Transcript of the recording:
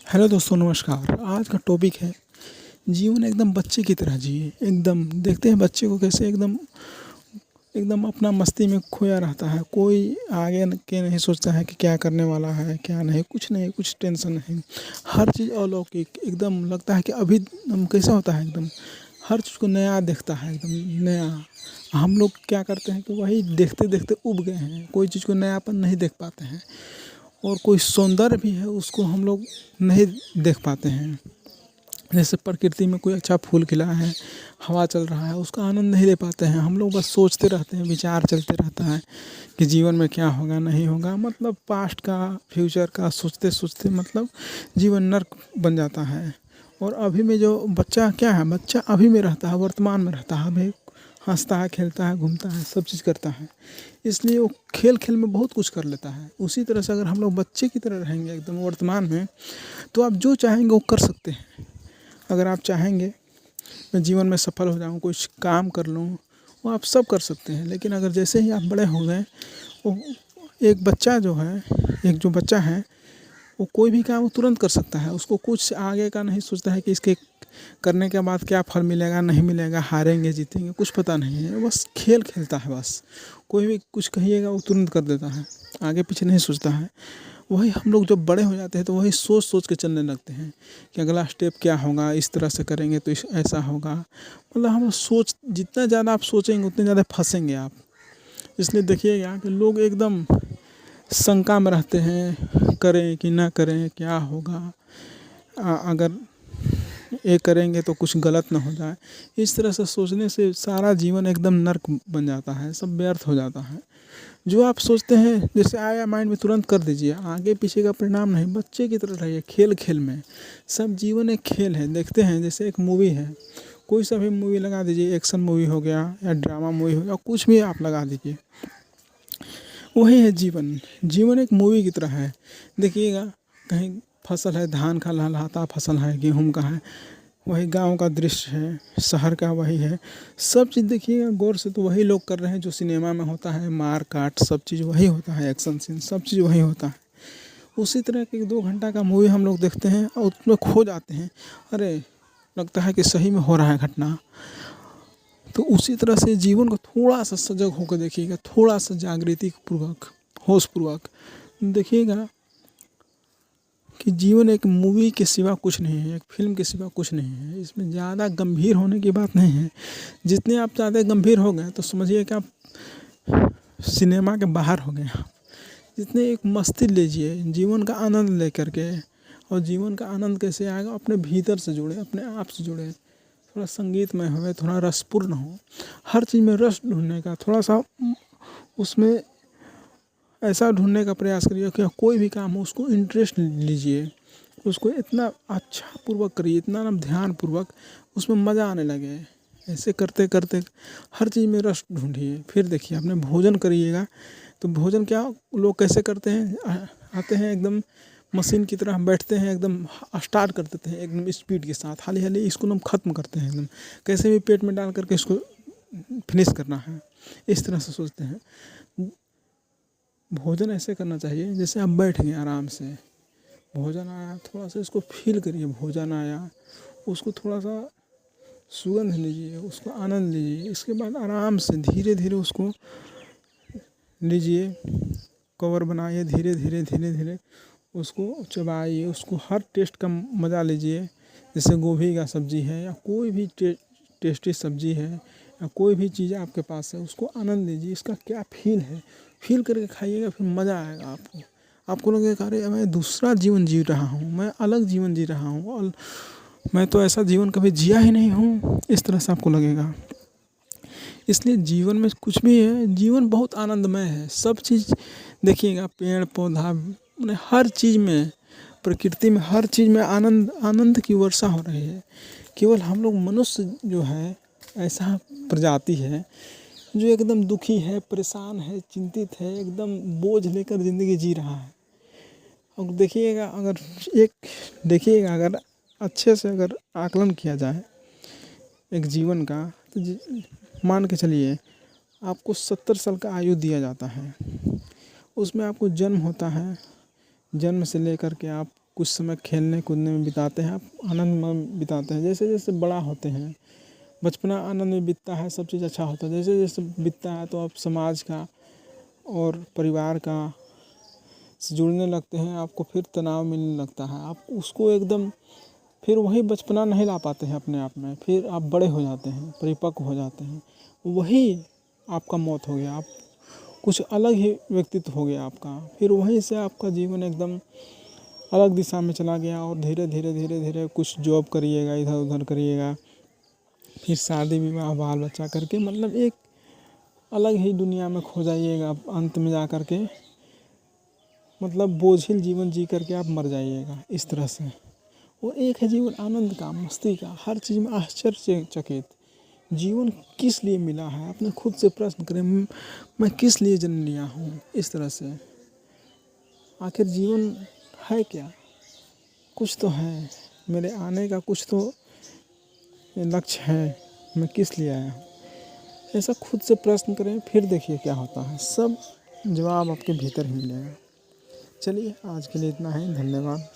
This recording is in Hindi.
हेलो दोस्तों, नमस्कार। आज का टॉपिक है जीवन एकदम बच्चे की तरह जिए। एकदम देखते हैं बच्चे को कैसे एकदम एकदम अपना मस्ती में खोया रहता है। कोई आगे के नहीं सोचता है कि क्या करने वाला है क्या नहीं, कुछ नहीं, कुछ टेंशन नहीं। हर चीज़ अलौकिक, एकदम लगता है कि अभी कैसा होता है, एकदम हर चीज़ को नया देखता है, एकदम नया। हम लोग क्या करते हैं कि वही देखते देखते उब गए हैं, कोई चीज़ को नयापन नहीं देख पाते हैं। और कोई सौंदर्य भी है उसको हम लोग नहीं देख पाते हैं। जैसे प्रकृति में कोई अच्छा फूल खिला है, हवा चल रहा है, उसका आनंद नहीं ले पाते हैं। हम लोग बस सोचते रहते हैं, विचार चलते रहता है कि जीवन में क्या होगा नहीं होगा, मतलब पास्ट का फ्यूचर का सोचते सोचते मतलब जीवन नर्क बन जाता है। और अभी में जो बच्चा क्या है, बच्चा अभी में रहता है, वर्तमान में रहता है, अभी हंसता है, खेलता है, घूमता है, सब चीज़ करता है। इसलिए वो खेल खेल में बहुत कुछ कर लेता है। उसी तरह से अगर हम लोग बच्चे की तरह रहेंगे एकदम वर्तमान में, तो आप जो चाहेंगे वो कर सकते हैं। अगर आप चाहेंगे मैं जीवन में सफल हो जाऊँ, कुछ काम कर लूँ, वो आप सब कर सकते हैं। लेकिन अगर जैसे ही आप बड़े हो गए, वो एक बच्चा जो है, एक जो बच्चा है, वो कोई भी काम वो तुरंत कर सकता है। उसको कुछ आगे का नहीं सोचता है कि इसके करने के बाद क्या फल मिलेगा नहीं मिलेगा, हारेंगे जीतेंगे, कुछ पता नहीं है। बस खेल खेलता है बस। कोई भी कुछ कहिएगा वो तुरंत कर देता है, आगे पीछे नहीं सोचता है। वही हम लोग जब बड़े हो जाते हैं तो वही सोच सोच के चलने लगते हैं कि अगला स्टेप क्या होगा, इस तरह से करेंगे तो ऐसा होगा। मतलब हम सोच जितना ज़्यादा आप सोचेंगे उतने ज़्यादा फंसेंगे आप। इसलिए देखिएगा कि लोग एकदम शंका में रहते हैं, करें कि ना करें, क्या होगा, अगर ये करेंगे तो कुछ गलत ना हो जाए। इस तरह से सोचने से सारा जीवन एकदम नर्क बन जाता है, सब व्यर्थ हो जाता है। जो आप सोचते हैं जैसे आया माइंड में तुरंत कर दीजिए, आगे पीछे का परिणाम नहीं। बच्चे की तरह रहिए, खेल खेल में। सब जीवन एक खेल है। देखते हैं जैसे एक मूवी है, कोई सा भी मूवी लगा दीजिए, एक्शन मूवी हो गया या ड्रामा मूवी हो गया, कुछ भी आप लगा दीजिए, वही है जीवन। जीवन एक मूवी की तरह है। देखिएगा, कहीं फसल है, धान का लहलहाता फसल है, गेहूँ का है, वही गांव का दृश्य है, शहर का वही है। सब चीज़ देखिएगा गौर से तो वही लोग कर रहे हैं जो सिनेमा में होता है, मार काट सब चीज़ वही होता है, एक्शन सीन सब चीज़ वही होता है। उसी तरह के 2 घंटा का मूवी हम लोग देखते हैं और उसमें खो जाते हैं। अरे, लगता है कि सही में हो रहा है घटना। तो उसी तरह से जीवन को थोड़ा सा सजग होकर देखिएगा, थोड़ा सा जागृति पूर्वक, होश पूर्वक देखिएगा कि जीवन एक मूवी के सिवा कुछ नहीं है, एक फिल्म के सिवा कुछ नहीं है। इसमें ज़्यादा गंभीर होने की बात नहीं है। जितने आप ज़्यादा गंभीर हो गए तो समझिए कि आप सिनेमा के बाहर हो गए। जितने एक मस्ती लीजिए जीवन का आनंद लेकर के। और जीवन का आनंद कैसे आएगा, अपने भीतर से जुड़े, अपने आप से जुड़े, थोड़ा संगीतमय हो, थोड़ा रसपूर्ण हो। हर चीज़ में रस ढूंढने का, थोड़ा सा उसमें ऐसा ढूंढने का प्रयास करिए कि कोई भी काम हो उसको इंटरेस्ट लीजिए, उसको इतना अच्छा पूर्वक करिए, इतना ना ध्यान पूर्वक उसमें मज़ा आने लगे। ऐसे करते करते हर चीज़ में रस ढूंढिए। फिर देखिए अपने भोजन करिएगा तो भोजन क्या लोग कैसे करते हैं, आते हैं एकदम मशीन की तरह बैठते हैं, एकदम स्टार्ट कर देते हैं एकदम स्पीड के साथ, हाली हाली इसको हम ख़त्म करते हैं, एकदम कैसे भी पेट में डाल करके इसको फिनिश करना है, इस तरह से सोचते हैं। भोजन ऐसे करना चाहिए जैसे आप बैठ गए आराम से, भोजन आया थोड़ा सा इसको फील करिए, भोजन आया उसको थोड़ा सा सुगंध लीजिए, उसको आनंद लीजिए। इसके बाद आराम से धीरे धीरे उसको लीजिए, कवर बनाइए, धीरे धीरे धीरे धीरे उसको चबाइए, उसको हर टेस्ट का मज़ा लीजिए। जैसे गोभी का सब्ज़ी है या कोई भी टेस्टी सब्ज़ी है या कोई भी चीज़ आपके पास है, उसको आनंद लीजिए, इसका क्या फील है, फील करके खाइएगा, फिर मज़ा आएगा आपको। आपको लगेगा अरे मैं दूसरा जीवन जी रहा हूँ, मैं अलग जीवन जी रहा हूँ और मैं तो ऐसा जीवन कभी जिया ही नहीं हूँ, इस तरह से आपको लगेगा। इसलिए जीवन में कुछ भी है, जीवन बहुत आनंदमय है। सब चीज़ देखिएगा, पेड़ पौधा मैंने हर चीज़ में, प्रकृति में हर चीज़ में आनंद आनंद की वर्षा हो रही है। केवल हम लोग मनुष्य जो है ऐसा प्रजाति है जो एकदम दुखी है, परेशान है, चिंतित है, एकदम बोझ लेकर ज़िंदगी जी रहा है। और देखिएगा अगर अच्छे से अगर आकलन किया जाए एक जीवन का, तो मान के चलिए आपको 70 साल का आयु दिया जाता है। उसमें आपको जन्म होता है, जन्म से लेकर के आपको कुछ समय खेलने कूदने में बिताते हैं, आप आनंद में बिताते हैं। जैसे जैसे बड़ा होते हैं, बचपना आनंद में बीतता है, सब चीज़ अच्छा होता है। जैसे जैसे बीतता है तो आप समाज का और परिवार का से जुड़ने लगते हैं, आपको फिर तनाव मिलने लगता है। आप उसको एकदम फिर वही बचपना नहीं ला पाते हैं अपने आप में। फिर आप बड़े हो जाते हैं, परिपक्व हो जाते हैं, वही आपका मौत हो गया। आप कुछ अलग ही व्यक्तित्व हो गया आपका। फिर वहीं से आपका जीवन एकदम अलग दिशा में चला गया और धीरे धीरे धीरे धीरे कुछ जॉब करिएगा, इधर उधर करिएगा, फिर शादी विवाह बाल बच्चा करके मतलब एक अलग ही दुनिया में खो जाइएगा। अंत में जा कर के मतलब बोझिल जीवन जी करके आप मर जाइएगा इस तरह से। वो एक है जीवन आनंद का, मस्ती का, हर चीज़ में आश्चर्यचकित। जीवन किस लिए मिला है, अपने खुद से प्रश्न करें, मैं किस लिए जन्म लिया हूँ। इस तरह से आखिर जीवन है क्या, कुछ तो है, मेरे आने का कुछ तो लक्ष्य है, मैं किस लिए आया हूँ। ऐसा खुद से प्रश्न करें, फिर देखिए क्या होता है, सब जवाब आपके भीतर ही मिलेगा। चलिए आज के लिए इतना ही, धन्यवाद।